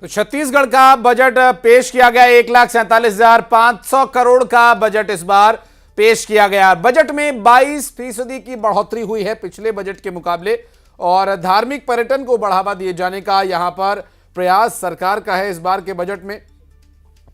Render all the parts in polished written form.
तो छत्तीसगढ़ का बजट पेश किया गया। 1,47,500 करोड़ का बजट इस बार पेश किया गया। बजट में 22% की बढ़ोतरी हुई है पिछले बजट के मुकाबले और धार्मिक पर्यटन को बढ़ावा दिए जाने का यहां पर प्रयास सरकार का है। इस बार के बजट में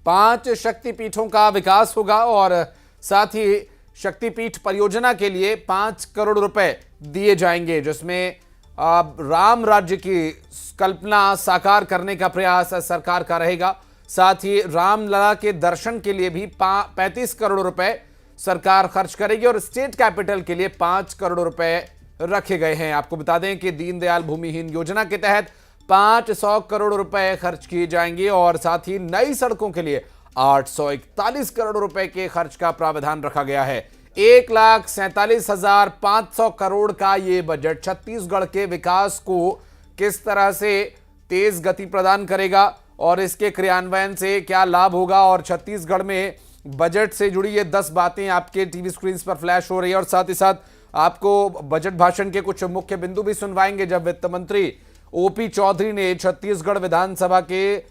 5 शक्तिपीठों का विकास होगा और साथ ही शक्तिपीठ परियोजना के लिए 5 करोड़ रुपए दिए जाएंगे, जिसमें राम राज्य की कल्पना साकार करने का प्रयास सरकार का रहेगा। साथ ही रामलला के दर्शन के लिए भी 35 करोड़ रुपए सरकार खर्च करेगी और स्टेट कैपिटल के लिए 5 करोड़ रुपए रखे गए हैं। आपको बता दें कि दीनदयाल भूमिहीन योजना के तहत 500 करोड़ रुपए खर्च किए जाएंगे और साथ ही नई सड़कों के लिए 841 करोड़ रुपए के खर्च का प्रावधान रखा गया है। 1,47,500 करोड़ का ये बजट छत्तीसगढ़ के विकास को किस तरह से तेज गति प्रदान करेगा और इसके क्रियान्वयन से क्या लाभ होगा, और छत्तीसगढ़ में बजट से जुड़ी ये 10 बातें आपके टीवी स्क्रीन पर फ्लैश हो रही है। और साथ ही साथ आपको बजट भाषण के कुछ मुख्य बिंदु भी सुनवाएंगे, जब वित्त मंत्री ओपी चौधरी ने छत्तीसगढ़ विधानसभा के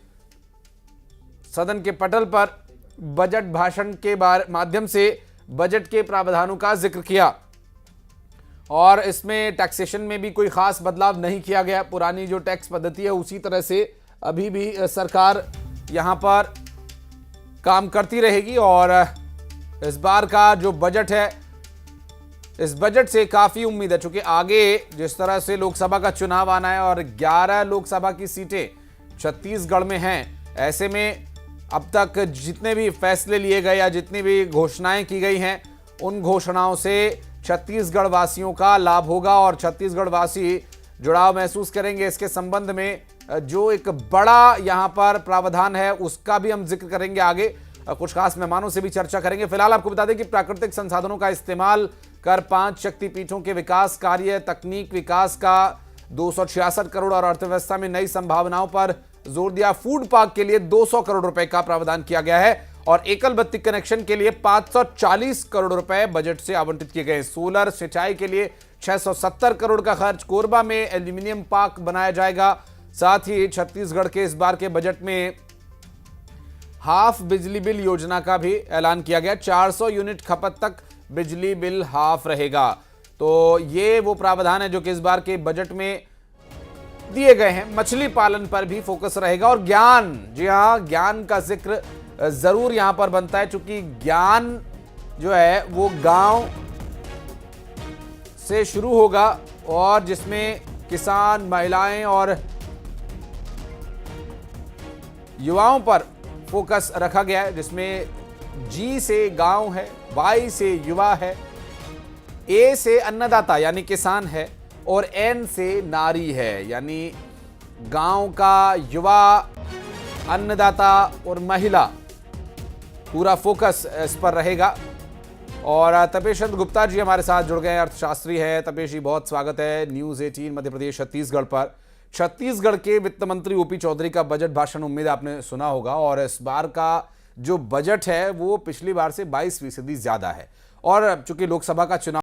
सदन के पटल पर बजट भाषण के माध्यम से बजट के प्रावधानों का जिक्र किया। और इसमें टैक्सेशन में भी कोई खास बदलाव नहीं किया गया। पुरानी जो टैक्स पद्धति है उसी तरह से अभी भी सरकार यहां पर काम करती रहेगी। और इस बार का जो बजट है, इस बजट से काफी उम्मीद है, चूंकि आगे जिस तरह से लोकसभा का चुनाव आना है और 11 लोकसभा की सीटें छत्तीसगढ़ में हैं, ऐसे में अब तक जितने भी फैसले लिए गए या जितनी भी घोषणाएं की गई हैं, उन घोषणाओं से छत्तीसगढ़ वासियों का लाभ होगा और छत्तीसगढ़ वासी जुड़ाव महसूस करेंगे। इसके संबंध में जो एक बड़ा यहां पर प्रावधान है उसका भी हम जिक्र करेंगे आगे, कुछ खास मेहमानों से भी चर्चा करेंगे। फिलहाल आपको बता दें कि प्राकृतिक संसाधनों का इस्तेमाल कर 5 शक्तिपीठों के विकास कार्य, तकनीक विकास का 266 करोड़ और अर्थव्यवस्था में नई संभावनाओं पर जोर दिया। फूड पार्क के लिए 200 करोड़ रुपए का प्रावधान किया गया है और एकल बत्ती कनेक्शन के लिए 540 करोड़ रुपए बजट से आवंटित किए गए। सोलर सिंचाई के लिए 670 करोड़ का खर्च। कोरबा में एल्यूमिनियम पार्क बनाया जाएगा। साथ ही छत्तीसगढ़ के इस बार के बजट में हाफ बिजली बिल योजना का भी ऐलान किया गया। 400 यूनिट खपत तक बिजली बिल हाफ रहेगा। तो ये वो प्रावधान है जो कि इस बार के बजट में दिए गए हैं। मछली पालन पर भी फोकस रहेगा और ज्ञान, जी हां, ज्ञान का जिक्र जरूर यहां पर बनता है, क्योंकि ज्ञान जो है वो गांव से शुरू होगा और जिसमें किसान, महिलाएं और युवाओं पर फोकस रखा गया है, जिसमें जी से गांव है, वाई से युवा है, ए से अन्नदाता यानी किसान है और एन से नारी है, यानी गांव का युवा, अन्नदाता और महिला, पूरा फोकस इस पर रहेगा। और तपेश चंद्र गुप्ता जी हमारे साथ जुड़ गए, अर्थशास्त्री है। तपेश जी, बहुत स्वागत है न्यूज़ 18 मध्य प्रदेश छत्तीसगढ़ पर। छत्तीसगढ़ के वित्त मंत्री ओपी चौधरी का बजट भाषण उम्मीद आपने सुना होगा और इस बार का जो बजट है वो पिछली बार से 22% ज्यादा है और चूंकि लोकसभा का चुनाव